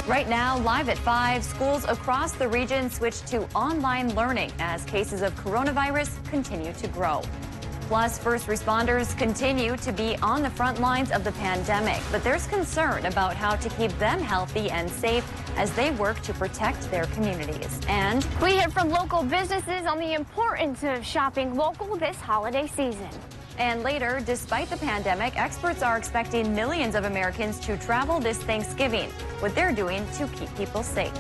Right now, live at 5, schools across the region switch to online learning as cases of coronavirus continue to grow. Plus, first responders continue to be on the front lines of the pandemic, but there's concern about how to keep them healthy and safe as they work to protect their communities. And we hear from local businesses on the importance of shopping local this holiday season. And later, despite the pandemic, experts are expecting millions of Americans to travel this Thanksgiving, what they're doing to keep people safe.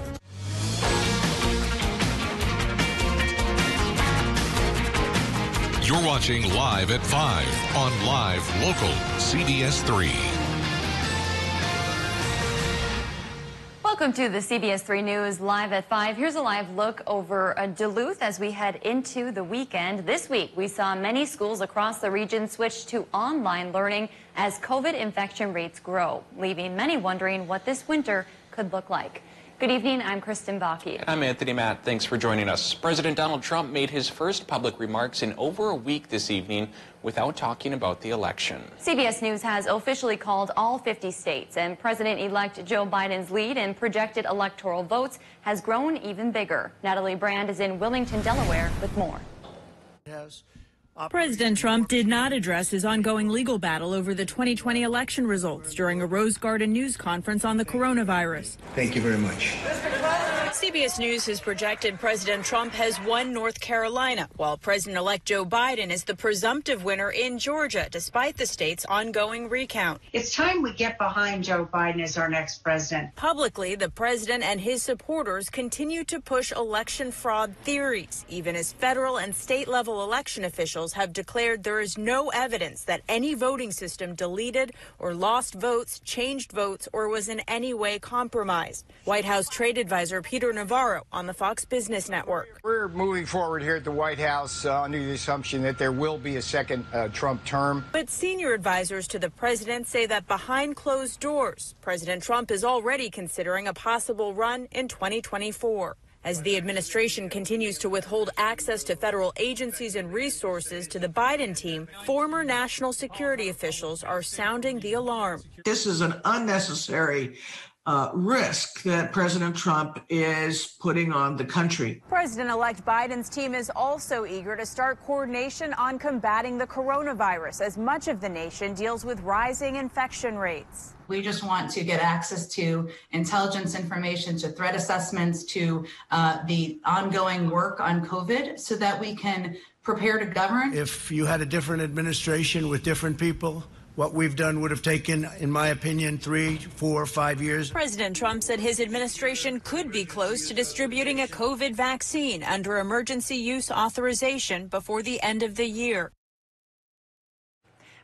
You're watching Live at 5 on Live Local CBS3. Welcome to the CBS3 News Live at 5. Here's a live look over Duluth as we head into the weekend. This week, we saw many schools across the region switch to online learning as COVID infection rates grow, leaving many wondering what this winter could look like. Good evening, I'm Kristen Baki. I'm Anthony Matt. Thanks for joining us. President Donald Trump made his first public remarks in over a week this evening without talking about the election. CBS News has officially called all 50 states, and President-elect Joe Biden's lead in projected electoral votes has grown even bigger. Natalie Brand is in Wilmington, Delaware with more. President Trump did not address his ongoing legal battle over the 2020 election results during a Rose Garden news conference on the coronavirus. Thank you very much. CBS News has projected President Trump has won North Carolina, while President-elect Joe Biden is the presumptive winner in Georgia, despite the state's ongoing recount. It's time we get behind Joe Biden as our next president. Publicly, the president and his supporters continue to push election fraud theories, even as federal and state-level election officials have declared there is no evidence that any voting system deleted or lost votes, changed votes, or was in any way compromised. White House trade advisor Peter Navarro on the Fox Business Network. We're moving forward here at the White House under the assumption that there will be a second Trump term. But senior advisors to the president say that behind closed doors, President Trump is already considering a possible run in 2024. As the administration continues to withhold access to federal agencies and resources to the Biden team, former national security officials are sounding the alarm. This is an unnecessary risk that President Trump is putting on the country. President-elect Biden's team is also eager to start coordination on combating the coronavirus as much of the nation deals with rising infection rates. We just want to get access to intelligence information, to threat assessments, to the ongoing work on COVID so that we can prepare to govern. If you had a different administration with different people, what we've done would have taken, in my opinion, 3, 4, 5 years. President Trump said his administration could be close to distributing a COVID vaccine under emergency use authorization before the end of the year.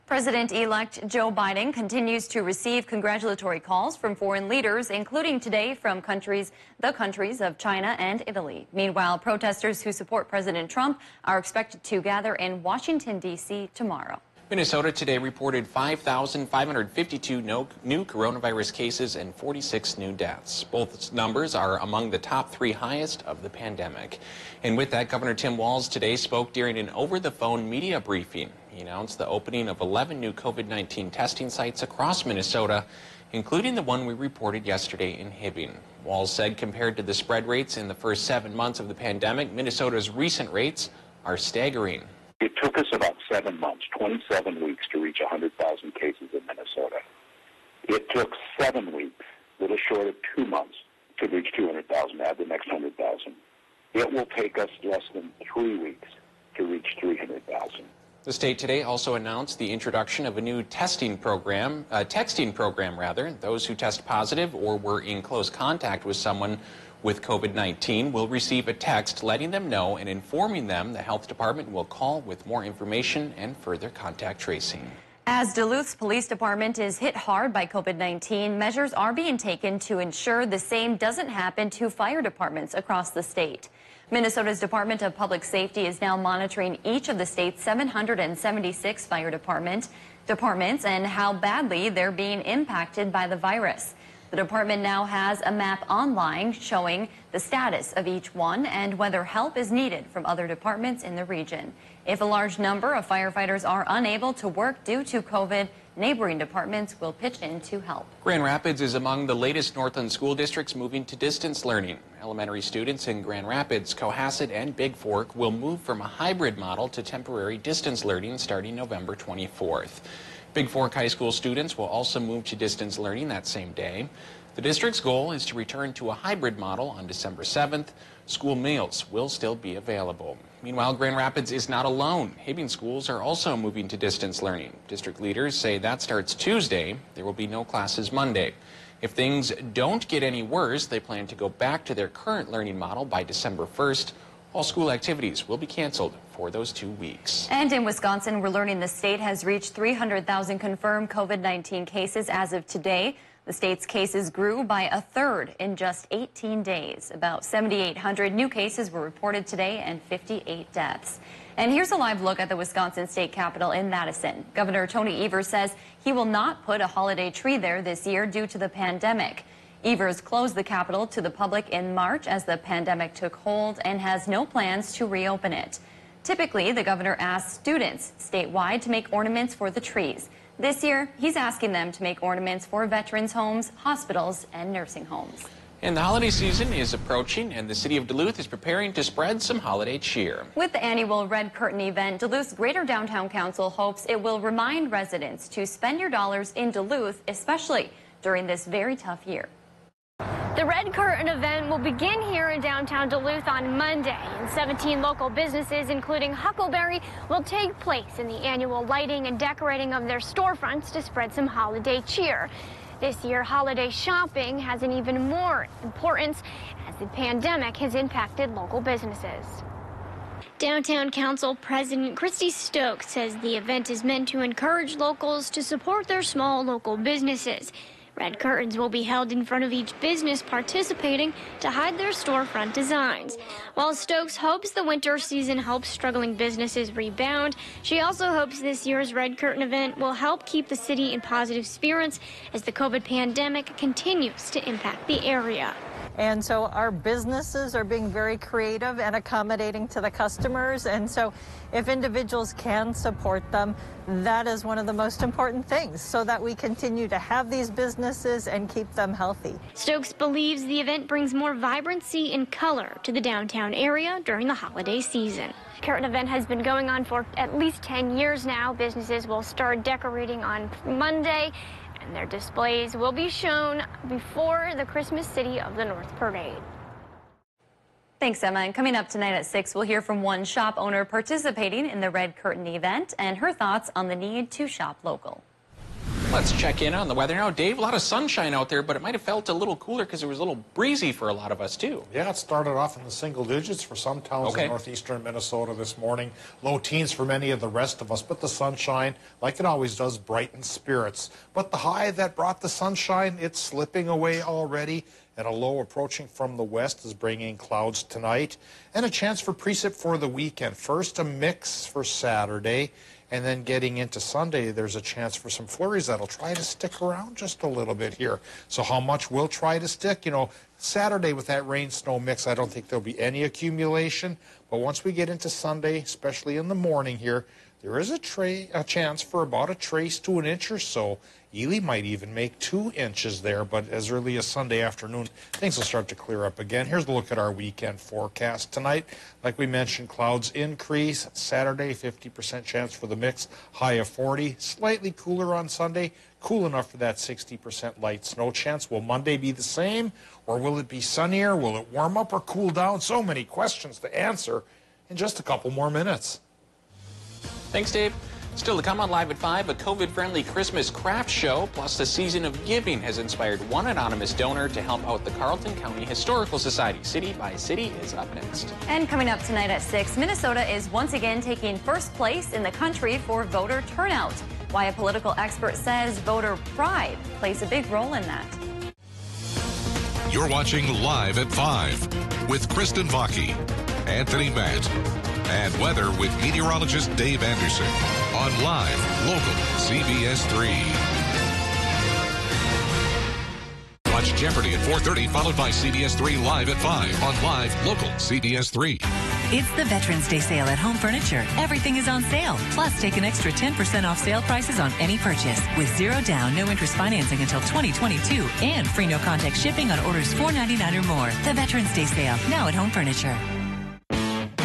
President-elect Joe Biden continues to receive congratulatory calls from foreign leaders, including today from the countries of China and Italy. Meanwhile, protesters who support President Trump are expected to gather in Washington, D.C. tomorrow. Minnesota today reported 5,552 new coronavirus cases and 46 new deaths. Both numbers are among the top 3 highest of the pandemic. And with that, Governor Tim Walz today spoke during an over-the-phone media briefing. He announced the opening of 11 new COVID-19 testing sites across Minnesota, including the one we reported yesterday in Hibbing. Walz said compared to the spread rates in the first 7 months of the pandemic, Minnesota's recent rates are staggering. It took us about 7 months, 27 weeks to reach 100,000 cases in Minnesota. It took 7 weeks, a little short of 2 months, to reach 200,000, add the next 100,000. It will take us less than 3 weeks to reach 300,000. The state today also announced the introduction of a new texting program. Those who test positive or were in close contact with someone with COVID-19 will receive a text letting them know and informing them the health department will call with more information and further contact tracing. As Duluth's police department is hit hard by COVID-19, measures are being taken to ensure the same doesn't happen to fire departments across the state. Minnesota's Department of Public Safety is now monitoring each of the state's 776 fire departments and how badly they're being impacted by the virus. The department now has a map online showing the status of each one and whether help is needed from other departments in the region. If a large number of firefighters are unable to work due to COVID, Neighboring departments will pitch in to help. Grand Rapids is among the latest Northland school districts moving to distance learning. Elementary students in Grand Rapids, Cohasset, and Big Fork will move from a hybrid model to temporary distance learning starting November 24th. Big Fork High School students will also move to distance learning that same day. The district's goal is to return to a hybrid model on December 7th. School meals will still be available. Meanwhile, Grand Rapids is not alone. Hibbing schools are also moving to distance learning. District leaders say that starts Tuesday. There will be no classes Monday. If things don't get any worse, they plan to go back to their current learning model by December 1st. All school activities will be canceled for those 2 weeks. And in Wisconsin, we're learning the state has reached 300,000 confirmed COVID-19 cases as of today. The state's cases grew by a third in just 18 days. About 7,800 new cases were reported today and 58 deaths. And here's a live look at the Wisconsin State Capitol in Madison. Governor Tony Evers says he will not put a holiday tree there this year due to the pandemic. Evers closed the Capitol to the public in March as the pandemic took hold and has no plans to reopen it. Typically, the governor asks students statewide to make ornaments for the trees. This year, he's asking them to make ornaments for veterans' homes, hospitals, and nursing homes. And the holiday season is approaching, and the city of Duluth is preparing to spread some holiday cheer. With the annual Red Curtain event, Duluth's Greater Downtown Council hopes it will remind residents to spend your dollars in Duluth, especially during this very tough year. The Red Curtain event will begin here in downtown Duluth on Monday, and 17 local businesses, including Huckleberry, will take place in the annual lighting and decorating of their storefronts to spread some holiday cheer. This year, holiday shopping has an even more importance as the pandemic has impacted local businesses. Downtown Council President Christy Stokes says the event is meant to encourage locals to support their small local businesses. Red curtains will be held in front of each business participating to hide their storefront designs. While Stokes hopes the winter season helps struggling businesses rebound, she also hopes this year's Red Curtain event will help keep the city in positive spirits as the COVID pandemic continues to impact the area. And so our businesses are being very creative and accommodating to the customers. And so if individuals can support them, that is one of the most important things so that we continue to have these businesses and keep them healthy. Stokes believes the event brings more vibrancy and color to the downtown area during the holiday season. The curtain event has been going on for at least 10 years now. Businesses will start decorating on Monday, and their displays will be shown before the Christmas City of the North Parade. Thanks, Emma. And coming up tonight at 6, we'll hear from one shop owner participating in the Red Curtain event and her thoughts on the need to shop local. Let's check in on the weather now. Dave, a lot of sunshine out there, but it might have felt a little cooler because it was a little breezy for a lot of us, too. Yeah, it started off in the single digits for some towns in northeastern Minnesota this morning. Low teens for many of the rest of us, but the sunshine, like it always does, brightens spirits. But the high that brought the sunshine, it's slipping away already, and a low approaching from the west is bringing clouds tonight, and a chance for precip for the weekend. First, a mix for Saturday. And then getting into Sunday, there's a chance for some flurries that'll try to stick around just a little bit here. So how much will try to stick? You know, Saturday with that rain-snow mix, I don't think there'll be any accumulation. But once we get into Sunday, especially in the morning here, there is a chance for about a trace to an inch or so. Ely might even make 2 inches there, but as early as Sunday afternoon, things will start to clear up again. Here's a look at our weekend forecast tonight. Like we mentioned, clouds increase. Saturday, 50% chance for the mix, high of 40. Slightly cooler on Sunday, cool enough for that 60% light snow chance. Will Monday be the same, or will it be sunnier? Will it warm up or cool down? So many questions to answer in just a couple more minutes. Thanks, Dave. Still to come on Live at 5, a COVID-friendly Christmas craft show, plus the season of giving has inspired one anonymous donor to help out the Carleton County Historical Society. City by City is up next. And coming up tonight at 6, Minnesota is once again taking first place in the country for voter turnout. Why a political expert says voter pride plays a big role in that. You're watching Live at 5 with Kristen Vaki, Anthony Matt, and weather with meteorologist Dave Anderson on Live Local CBS3. Watch Jeopardy at 4:30, followed by CBS3 Live at 5 on Live Local CBS3. It's the Veterans Day sale at Home Furniture. Everything is on sale. Plus, take an extra 10% off sale prices on any purchase with 0 down, no interest financing until 2022 and free no contact shipping on orders $4.99 or more. The Veterans Day sale, now at Home Furniture.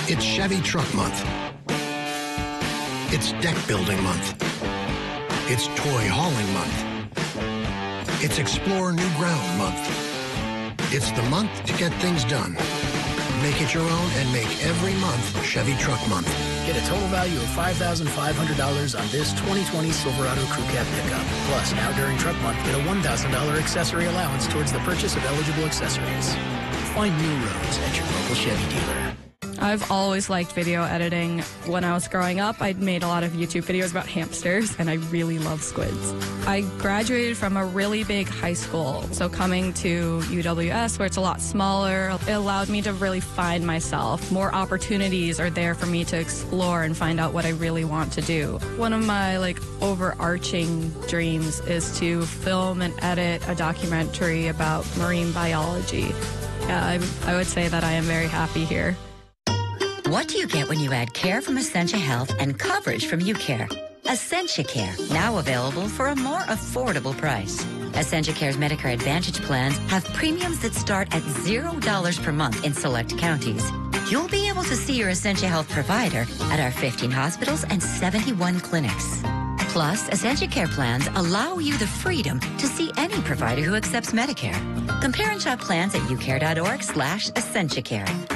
It's Chevy Truck Month. It's Deck Building Month. It's Toy Hauling Month. It's Explore New Ground Month. It's the month to get things done. Make it your own and make every month Chevy Truck Month. Get a total value of $5,500 on this 2020 Silverado Crew Cab pickup. Plus, now during Truck Month, get a $1,000 accessory allowance towards the purchase of eligible accessories. Find new roads at your local Chevy dealer. I've always liked video editing. When I was growing up, I'd made a lot of YouTube videos about hamsters, and I really love squids. I graduated from a really big high school, so coming to UWS, where it's a lot smaller, it allowed me to really find myself. More opportunities are there for me to explore and find out what I really want to do. One of my overarching dreams is to film and edit a documentary about marine biology. Yeah, I would say that I am very happy here. What do you get when you add care from Essentia Health and coverage from UCare? Essentia Care, now available for a more affordable price. Essentia Care's Medicare Advantage plans have premiums that start at $0 per month in select counties. You'll be able to see your Essentia Health provider at our 15 hospitals and 71 clinics. Plus, Essentia Care plans allow you the freedom to see any provider who accepts Medicare. Compare and shop plans at ucare.org/EssentiaCare.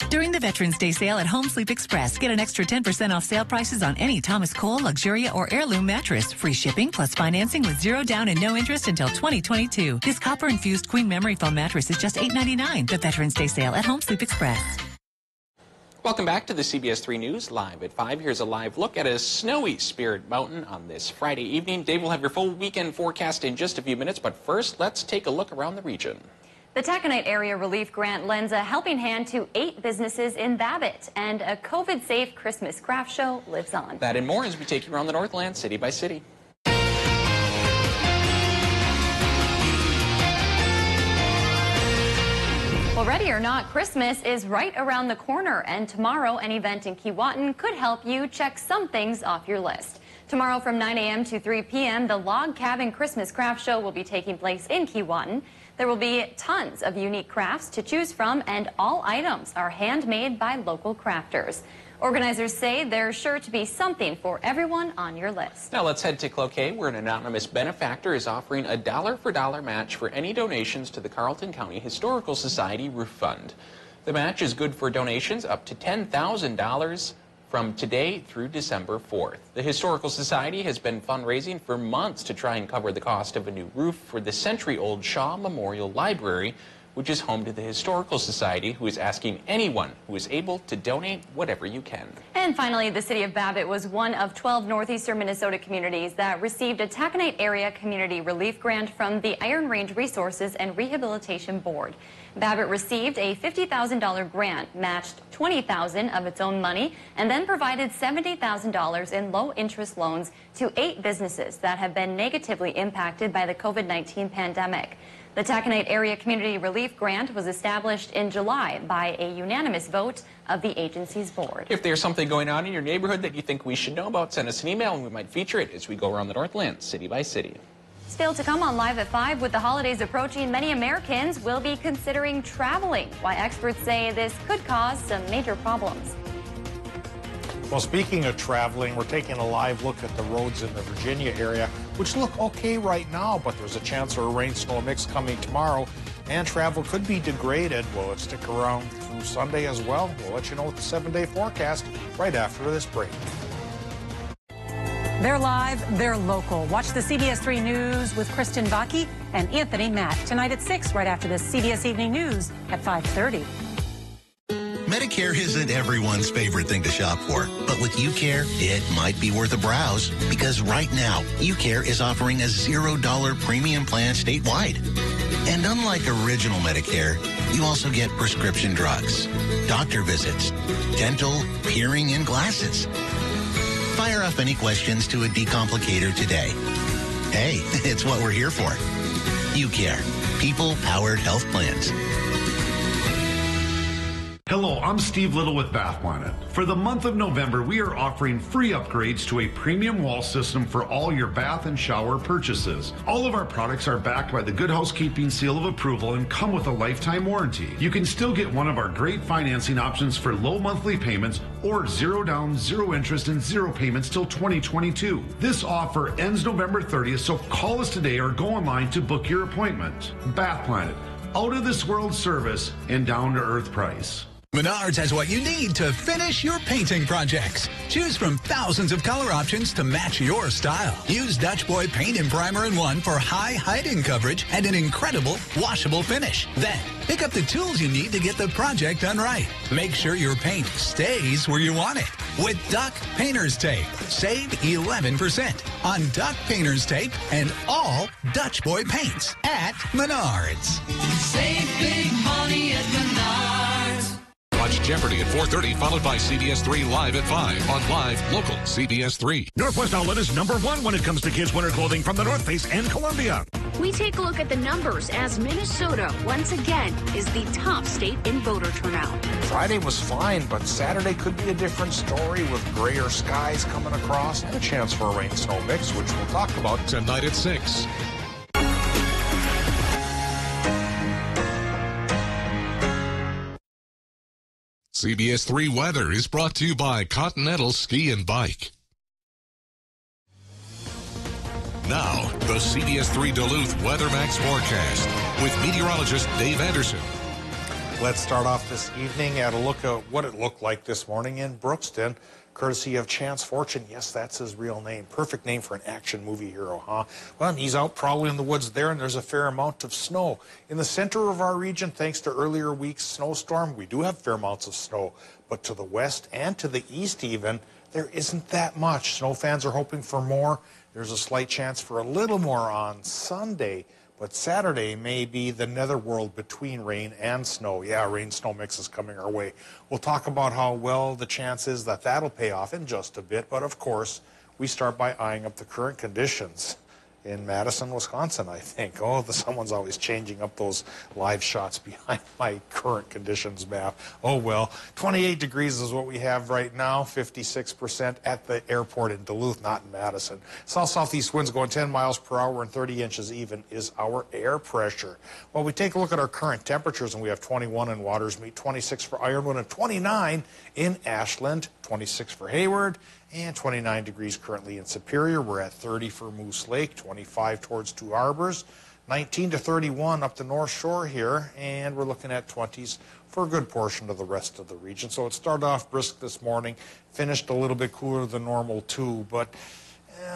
During the Veterans Day sale at Home Sleep Express, get an extra 10% off sale prices on any Thomas Cole, Luxuria, or Heirloom mattress. Free shipping plus financing with 0 down and no interest until 2022. This copper-infused queen memory foam mattress is just $8.99. The Veterans Day sale at Home Sleep Express. Welcome back to the CBS3 News Live at 5. Here's a live look at a snowy Spirit Mountain on this Friday evening. Dave will have your full weekend forecast in just a few minutes, but first, let's take a look around the region. The Taconite Area Relief Grant lends a helping hand to 8 businesses in Babbitt, and a COVID-safe Christmas craft show lives on. That and more as we take you around the Northland, city by city. Well, ready or not, Christmas is right around the corner, and tomorrow an event in Keewatin could help you check some things off your list. Tomorrow from 9 a.m. to 3 p.m., the Log Cabin Christmas Craft Show will be taking place in Keewatin. There will be tons of unique crafts to choose from, and all items are handmade by local crafters. Organizers say there's sure to be something for everyone on your list. Now let's head to Cloquet, where an anonymous benefactor is offering a $1-for-$1 match for any donations to the Carleton County Historical Society Roof Fund. The match is good for donations up to $10,000 from today through December 4th. The Historical Society has been fundraising for months to try and cover the cost of a new roof for the century-old Shaw Memorial Library, which is home to the Historical Society, who is asking anyone who is able to donate whatever you can. And finally, the city of Babbitt was one of 12 northeastern Minnesota communities that received a Taconite Area Community Relief Grant from the Iron Range Resources and Rehabilitation Board. Babbitt received a $50,000 grant, matched $20,000 of its own money, and then provided $70,000 in low-interest loans to 8 businesses that have been negatively impacted by the COVID-19 pandemic. The Taconite Area Community Relief Grant was established in July by a unanimous vote of the agency's board. If there's something going on in your neighborhood that you think we should know about, send us an email and we might feature it as we go around the Northland, city by city. Still to come on Live at 5, with the holidays approaching, many Americans will be considering traveling. Why experts say this could cause some major problems. Well, speaking of traveling, we're taking a live look at the roads in the Virginia area, which look okay right now, but there's a chance for a rain-snow mix coming tomorrow, and travel could be degraded. Will it stick around through Sunday as well? We'll let you know with the 7-day forecast right after this break. They're live, they're local. Watch the CBS3 News with Kristen Vaki and Anthony Matt tonight at 6, right after the CBS Evening News at 5:30. Medicare isn't everyone's favorite thing to shop for, but with UCare, it might be worth a browse, because right now, UCare is offering a $0 premium plan statewide. And unlike original Medicare, you also get prescription drugs, doctor visits, dental, hearing, and glasses. Fire off any questions to a decomplicator today. Hey, it's what we're here for. UCare, people-powered health plans. Hello, I'm Steve Little with Bath Planet. For the month of November, we are offering free upgrades to a premium wall system for all your bath and shower purchases. All of our products are backed by the Good Housekeeping Seal of Approval and come with a lifetime warranty. You can still get one of our great financing options for low monthly payments or 0 down, 0 interest, and 0 payments till 2022. This offer ends November 30th, so call us today or go online to book your appointment. Bath Planet, out of this world service and down to earth price. Menards has what you need to finish your painting projects. Choose from thousands of color options to match your style. Use Dutch Boy Paint and Primer in One for high hiding coverage and an incredible washable finish. Then, pick up the tools you need to get the project done right. Make sure your paint stays where you want it. With Duck Painter's Tape, save 11% on Duck Painter's Tape and all Dutch Boy paints at Menards. Save big money at Menards. Watch Jeopardy at 4:30, followed by CBS3 Live at 5 on Live Local CBS3. Northwest Outlet is #1 when it comes to kids' winter clothing from the North Face and Columbia. We take a look at the numbers as Minnesota, once again, is the top state in voter turnout. Friday was fine, but Saturday could be a different story with grayer skies coming across and a chance for a rain-snow mix, which we'll talk about tonight at 6. CBS3 Weather is brought to you by Continental Ski and Bike. Now, the CBS3 Duluth WeatherMax forecast with meteorologist Dave Anderson. Let's start off this evening at a look at what it looked like this morning in Brookston, courtesy of Chance Fortune. Yes, that's his real name. Perfect name for an action movie hero, huh? Well, he's out probably in the woods there, and there's a fair amount of snow. In the center of our region, thanks to earlier week's snowstorm, we do have fair amounts of snow. But to the west and to the east even, there isn't that much. Snow fans are hoping for more. There's a slight chance for a little more on Sunday. But Saturday may be the netherworld between rain and snow. Yeah, rain-snow mix is coming our way. We'll talk about how well the chance is that that'll pay off in just a bit. But, of course, we start by eyeing up the current conditions in Madison, Wisconsin, I think. Oh, someone's always changing up those live shots behind my current conditions map. Oh, well, 28 degrees is what we have right now, 56% at the airport in Duluth, not in Madison. South-southeast winds going 10 miles per hour and 30 inches even is our air pressure. Well, we take a look at our current temperatures, and we have 21 in Watersmeet, 26 for Ironwood, and 29 in Ashland, 26 for Hayward, and 29 degrees currently in Superior. We're at 30 for Moose Lake, 25 towards Two Harbors, 19 to 31 up the North Shore here, and we're looking at 20s for a good portion of the rest of the region. So it started off brisk this morning, finished a little bit cooler than normal too, but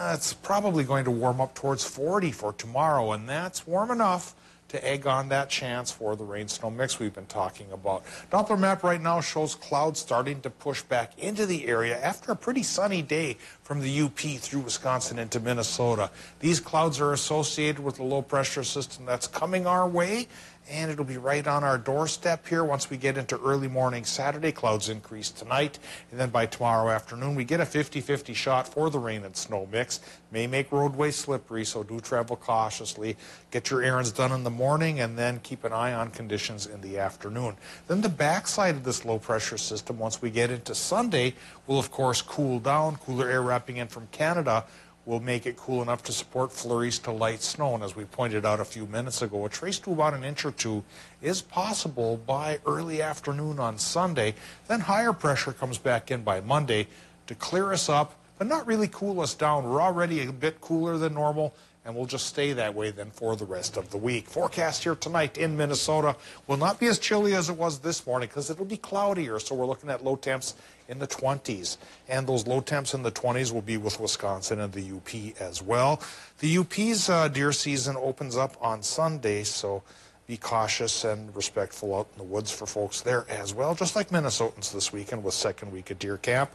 it's probably going to warm up towards 40 for tomorrow, and that's warm enough to egg on that chance for the rain-snow mix we've been talking about. Doppler map right now shows clouds starting to push back into the area after a pretty sunny day from the UP through Wisconsin into Minnesota. These clouds are associated with the low-pressure system that's coming our way, and it'll be right on our doorstep here once we get into early morning Saturday. Clouds increase tonight, and then by tomorrow afternoon we get a 50-50 shot for the rain and snow mix. May make roadways slippery, so do travel cautiously. Get your errands done in the morning, and then keep an eye on conditions in the afternoon. Then the backside of this low-pressure system, once we get into Sunday, will of course cool down. Cooler air wrapping in from Canada will make it cool enough to support flurries to light snow. And as we pointed out a few minutes ago, a trace to about an inch or two is possible by early afternoon on Sunday. Then higher pressure comes back in by Monday to clear us up, but not really cool us down. We're already a bit cooler than normal, and we'll just stay that way then for the rest of the week. Forecast here tonight in Minnesota will not be as chilly as it was this morning because it'll be cloudier, so we're looking at low temps in the 20s. And those low temps in the 20s will be with Wisconsin and the UP as well. The UP's deer season opens up on Sunday, so be cautious and respectful out in the woods for folks there as well, just like Minnesotans this weekend with second week of deer camp.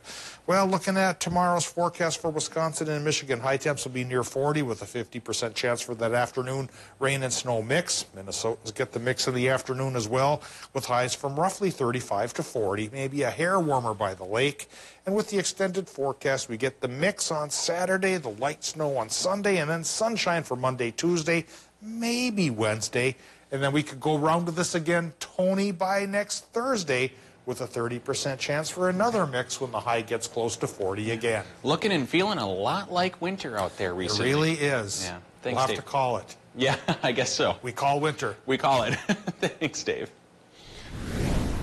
Well, looking at tomorrow's forecast for Wisconsin and Michigan, high temps will be near 40 with a 50% chance for that afternoon rain and snow mix. Minnesotans get the mix in the afternoon as well, with highs from roughly 35 to 40, maybe a hair warmer by the lake. And with the extended forecast, we get the mix on Saturday, the light snow on Sunday, and then sunshine for Monday, Tuesday, maybe Wednesday. And then we could go round to this again, Tony, by next Thursday, with a 30% chance for another mix when the high gets close to 40 again. Looking and feeling a lot like winter out there recently. It really is. Yeah. Thanks, we'll have Dave. to call it. Yeah, I guess so. We call winter. We call it. Thanks, Dave.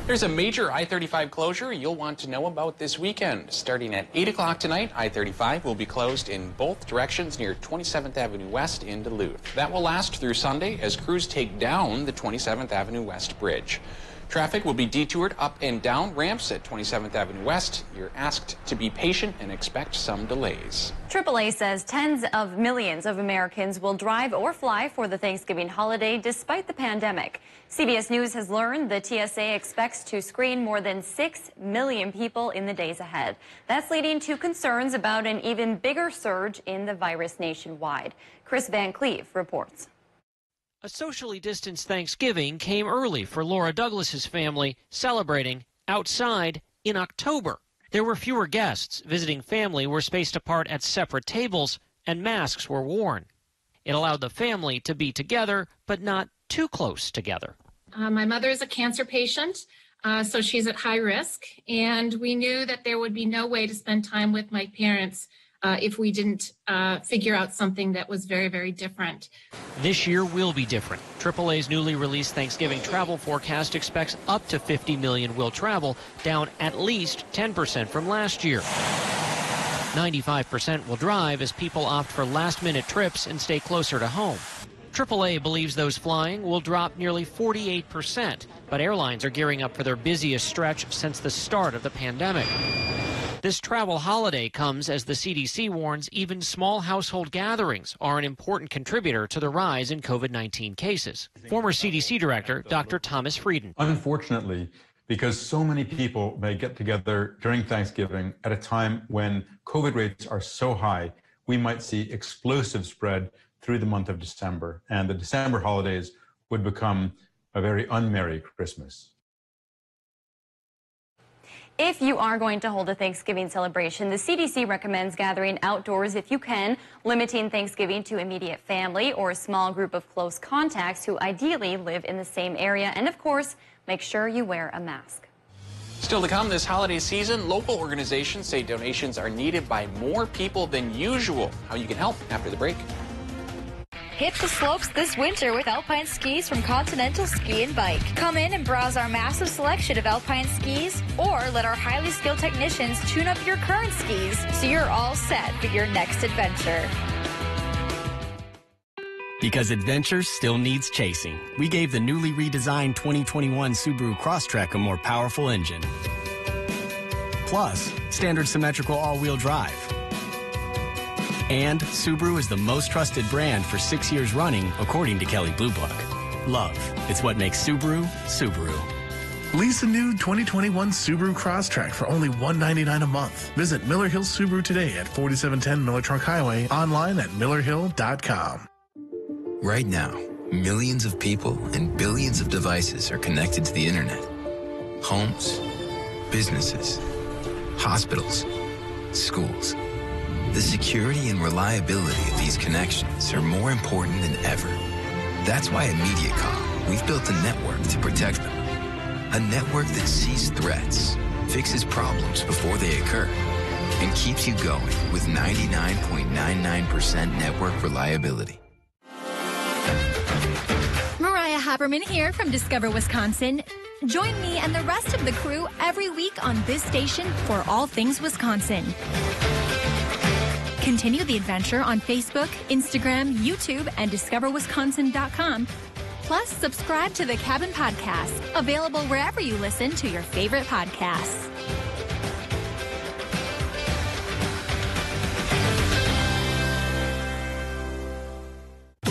There's a major I-35 closure you'll want to know about this weekend. Starting at 8 o'clock tonight, I-35 will be closed in both directions near 27th Avenue West in Duluth. That will last through Sunday as crews take down the 27th Avenue West bridge. Traffic will be detoured up and down ramps at 27th Avenue West. You're asked to be patient and expect some delays. AAA says tens of millions of Americans will drive or fly for the Thanksgiving holiday despite the pandemic. CBS News has learned the TSA expects to screen more than 6 million people in the days ahead. That's leading to concerns about an even bigger surge in the virus nationwide. Chris Van Cleve reports. A socially distanced Thanksgiving came early for Laura Douglas's family, celebrating outside in October. There were fewer guests. Visiting family were spaced apart at separate tables, and masks were worn. It allowed the family to be together, but not too close together. My mother is a cancer patient, so she's at high risk, and we knew that there would be no way to spend time with my parents if we didn't figure out something that was very, very different. This year will be different. AAA's newly released Thanksgiving travel forecast expects up to 50 million will travel, down at least 10% from last year. 95% will drive as people opt for last-minute trips and stay closer to home. AAA believes those flying will drop nearly 48%, but airlines are gearing up for their busiest stretch since the start of the pandemic. This travel holiday comes as the CDC warns even small household gatherings are an important contributor to the rise in COVID-19 cases. Former CDC Director Dr. Thomas Frieden. Unfortunately, because so many people may get together during Thanksgiving at a time when COVID rates are so high, we might see explosive spread through the month of December, and the December holidays would become a very unmerry Christmas. If you are going to hold a Thanksgiving celebration, the CDC recommends gathering outdoors if you can, limiting Thanksgiving to immediate family or a small group of close contacts who ideally live in the same area. And of course, make sure you wear a mask. Still to come this holiday season, local organizations say donations are needed by more people than usual. How you can help after the break. Hit the slopes this winter with alpine skis from Continental Ski and Bike. Come in and browse our massive selection of alpine skis, or let our highly skilled technicians tune up your current skis so you're all set for your next adventure. Because adventure still needs chasing, we gave the newly redesigned 2021 Subaru Crosstrek a more powerful engine. Plus, standard symmetrical all-wheel drive. And Subaru is the most trusted brand for 6 years running, according to Kelley Blue Book. Love, it's what makes Subaru, Subaru. Lease a new 2021 Subaru Crosstrek for only $199 a month. Visit Miller Hill Subaru today at 4710 Miller Trunk Highway, online at millerhill.com. Right now, millions of people and billions of devices are connected to the internet. Homes, businesses, hospitals, schools. The security and reliability of these connections are more important than ever. That's why at MediaCom, we've built a network to protect them. A network that sees threats, fixes problems before they occur, and keeps you going with 99.99% network reliability. Mariah Haberman here from Discover Wisconsin. Join me and the rest of the crew every week on this station for all things Wisconsin. Continue the adventure on Facebook, Instagram, YouTube, and discoverwisconsin.com. Plus, subscribe to the Cabin Podcast, available wherever you listen to your favorite podcasts.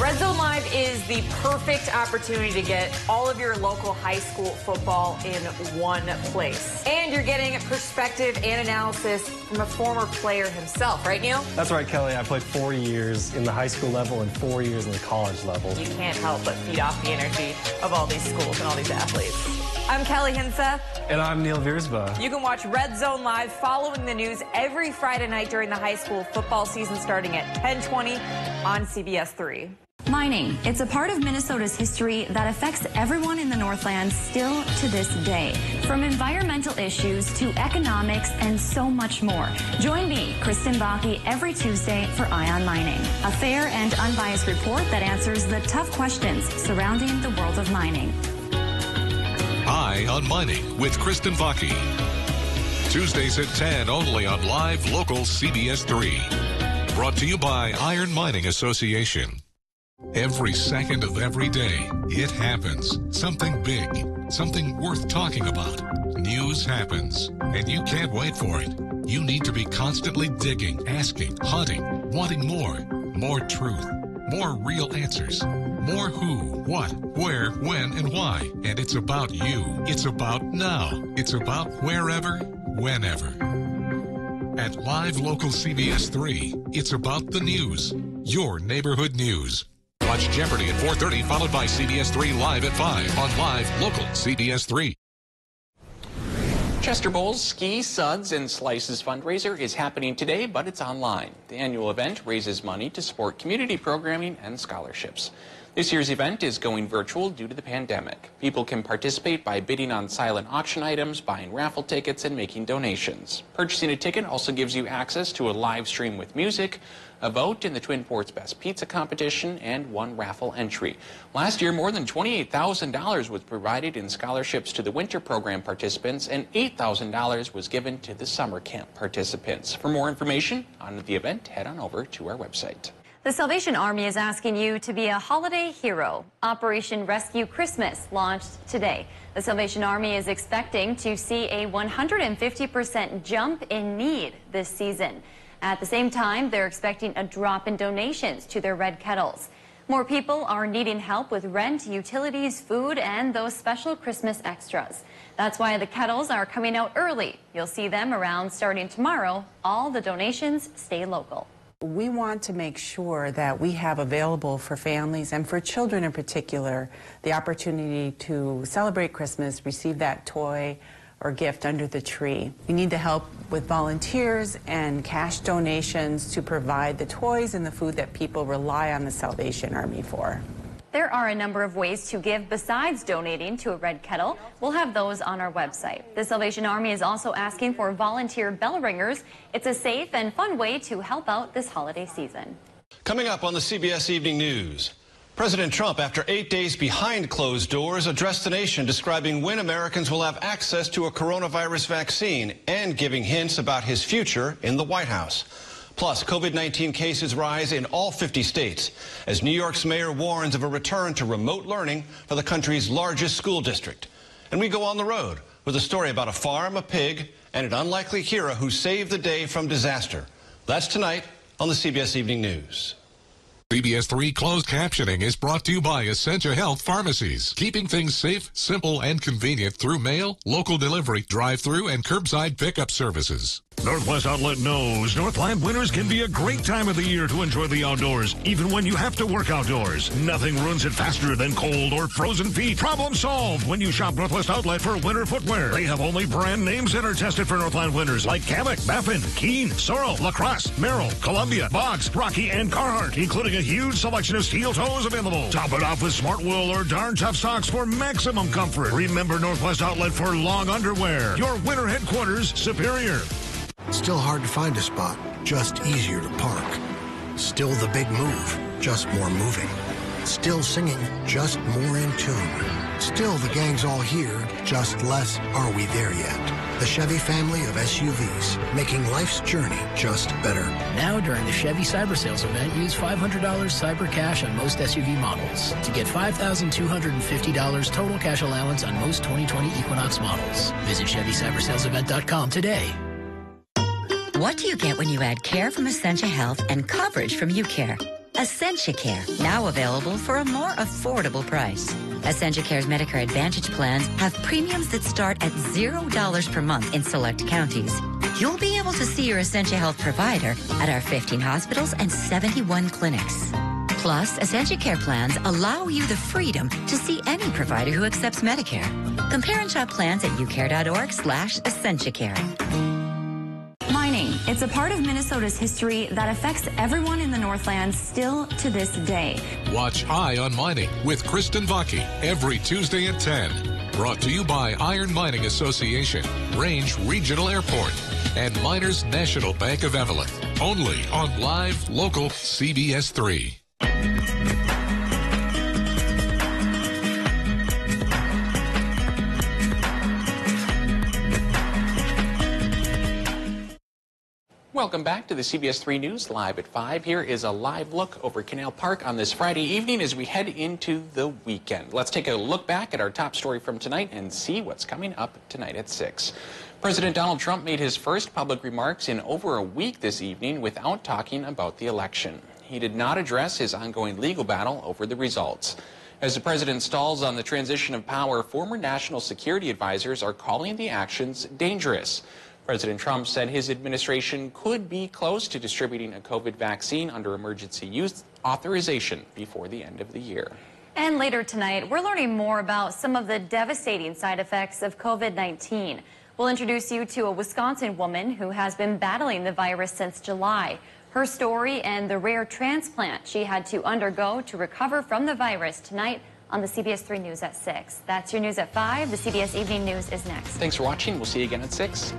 Red Zone Live is the perfect opportunity to get all of your local high school football in one place. And you're getting perspective and analysis from a former player himself, right, Neil? That's right, Kelly. I played 4 years in the high school level and 4 years in the college level. You can't help but feed off the energy of all these schools and all these athletes. I'm Kelly Hinsa. And I'm Neil Viersba. You can watch Red Zone Live following the news every Friday night during the high school football season starting at 10:20 on CBS3. Mining. It's a part of Minnesota's history that affects everyone in the Northland still to this day. From environmental issues to economics and so much more. Join me, Kristen Baki, every Tuesday for Eye on Mining, a fair and unbiased report that answers the tough questions surrounding the world of mining. Eye on Mining with Kristen Baki. Tuesdays at 10 only on live local CBS3. Brought to you by Iron Mining Association. Every second of every day, it happens. Something big, something worth talking about. News happens, and you can't wait for it. You need to be constantly digging, asking, hunting, wanting more. More truth, more real answers. More who, what, where, when, and why. And it's about you. It's about now. It's about wherever, whenever. At Live Local CBS3, it's about the news. Your neighborhood news. Watch Jeopardy at 4:30, followed by CBS3 Live at 5 on Live Local CBS3. Chester Bowl's Ski, Suds, and Slices fundraiser is happening today, but it's online. The annual event raises money to support community programming and scholarships. This year's event is going virtual due to the pandemic. People can participate by bidding on silent auction items, buying raffle tickets, and making donations. Purchasing a ticket also gives you access to a live stream with music, a vote in the Twin Ports Best Pizza competition, and one raffle entry. Last year, more than $28,000 was provided in scholarships to the winter program participants, and $8,000 was given to the summer camp participants. For more information on the event, head on over to our website. The Salvation Army is asking you to be a holiday hero. Operation Rescue Christmas launched today. The Salvation Army is expecting to see a 150% jump in need this season. At the same time, they're expecting a drop in donations to their red kettles. More people are needing help with rent, utilities, food, and those special Christmas extras. That's why the kettles are coming out early. You'll see them around starting tomorrow. All the donations stay local. We want to make sure that we have available for families and for children in particular the opportunity to celebrate Christmas, receive that toy or gift under the tree. We need the help with volunteers and cash donations to provide the toys and the food that people rely on the Salvation Army for. There are a number of ways to give besides donating to a red kettle. We'll have those on our website. The Salvation Army is also asking for volunteer bell ringers. It's a safe and fun way to help out this holiday season. Coming up on the CBS Evening News, President Trump, after 8 days behind closed doors, addressed the nation describing when Americans will have access to a coronavirus vaccine and giving hints about his future in the White House. Plus, COVID-19 cases rise in all 50 states as New York's mayor warns of a return to remote learning for the country's largest school district. And we go on the road with a story about a farm, a pig, and an unlikely hero who saved the day from disaster. That's tonight on the CBS Evening News. CBS3 closed captioning is brought to you by Essentia Health Pharmacies, keeping things safe, simple, and convenient through mail, local delivery, drive-through, and curbside pickup services. Northwest Outlet knows Northland winters can be a great time of the year to enjoy the outdoors, even when you have to work outdoors. Nothing ruins it faster than cold or frozen feet. Problem solved when you shop Northwest Outlet for winter footwear. They have only brand names that are tested for Northland winters, like Kamek, Baffin, Keen, Sorrel, Lacrosse, Merrill, Columbia, Boggs, Rocky, and Carhartt, including a huge selection of steel toes available. Top it off with smart wool or darn tough socks for maximum comfort. Remember Northwest Outlet for long underwear. Your winter headquarters, Superior. Still hard to find a spot, just easier to park. Still the big move, just more moving. Still singing, just more in tune. Still the gang's all here, just less are we there yet. The Chevy family of SUVs, making life's journey just better. Now during the Chevy Cyber Sales event, use $500 Cyber Cash on most SUV models to get $5,250 total cash allowance on most 2020 Equinox models. Visit ChevyCyberSalesEvent.com today. What do you get when you add care from Essentia Health and coverage from UCare? EssentiaCare, now available for a more affordable price. EssentiaCare's Medicare Advantage plans have premiums that start at $0 per month in select counties. You'll be able to see your Essentia Health provider at our 15 hospitals and 71 clinics. Plus, EssentiaCare plans allow you the freedom to see any provider who accepts Medicare. Compare and shop plans at ucare.org/EssentiaCare. Mining. It's a part of Minnesota's history that affects everyone in the Northlands still to this day. Watch Eye on Mining with Kristen Vaki every Tuesday at 10. Brought to you by Iron Mining Association, Range Regional Airport, and Miners National Bank of Evelyn. Only on live, local CBS3. Welcome back to the CBS3 News Live at 5. Here is a live look over Canal Park on this Friday evening as we head into the weekend. Let's take a look back at our top story from tonight and see what's coming up tonight at 6. President Donald Trump made his first public remarks in over a week this evening without talking about the election. He did not address his ongoing legal battle over the results. As the president stalls on the transition of power, former national security advisors are calling the actions dangerous. President Trump said his administration could be close to distributing a COVID vaccine under emergency use authorization before the end of the year. And later tonight, we're learning more about some of the devastating side effects of COVID-19. We'll introduce you to a Wisconsin woman who has been battling the virus since July. Her story and the rare transplant she had to undergo to recover from the virus tonight on the CBS3 News at 6. That's your news at 5. The CBS Evening News is next. Thanks for watching. We'll see you again at 6.